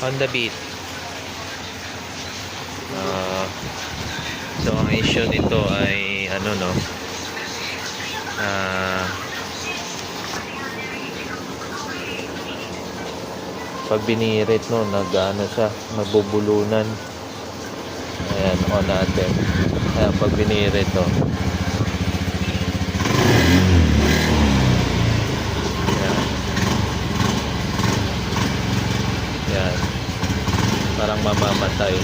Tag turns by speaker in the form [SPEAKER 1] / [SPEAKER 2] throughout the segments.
[SPEAKER 1] Honda Beat. So ang issue nito ay ano, no, pag binirit, no, nag-ano siya, magbubulunan. Ayan, on natin. Ayan, pag binirit, no, ayan, ayan, parang mamamatay.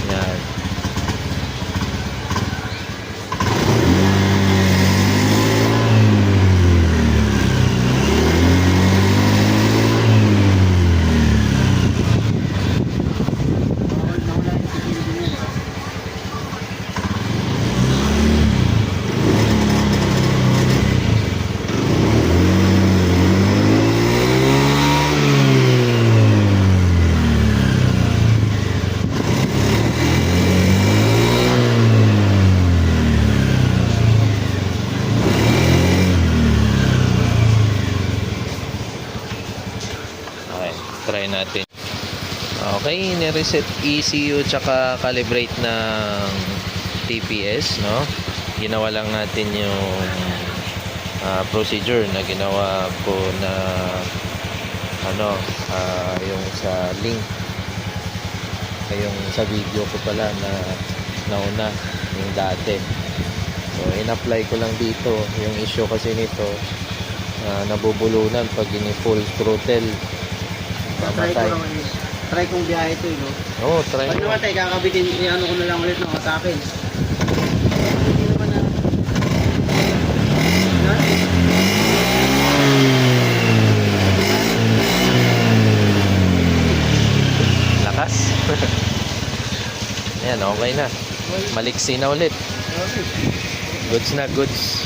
[SPEAKER 1] Ayan. Okay, try natin. Okay, ni-reset ECU tsaka calibrate ng TPS, no? Ginawa lang natin yung procedure na ginawa ko na ano, yung sa link, yung sa video ko pala na nauna, yung dati. So in-apply ko lang dito. Yung issue kasi nito, nabubulunan pag ini-full throttle, mamatay.
[SPEAKER 2] Try kong biyahe ito, no?
[SPEAKER 1] Oo, try
[SPEAKER 2] Pag
[SPEAKER 1] mo.
[SPEAKER 2] namatay, kakabitin, i-ano ko na lang ulit ng sa akin. Hindi naman na...
[SPEAKER 1] Lakas. Ayan, okay na. Maliksi na ulit. Goods na, goods.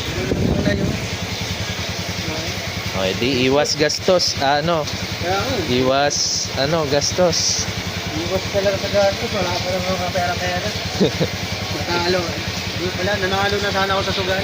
[SPEAKER 1] Okay, di iwas gastos. Ano? Iwas, ano, gastos.
[SPEAKER 2] Iwas talaga sa gastos, wala pa lang mga pera-pera. Natalo. Hindi pala, nanalo na sana ako sa sugal.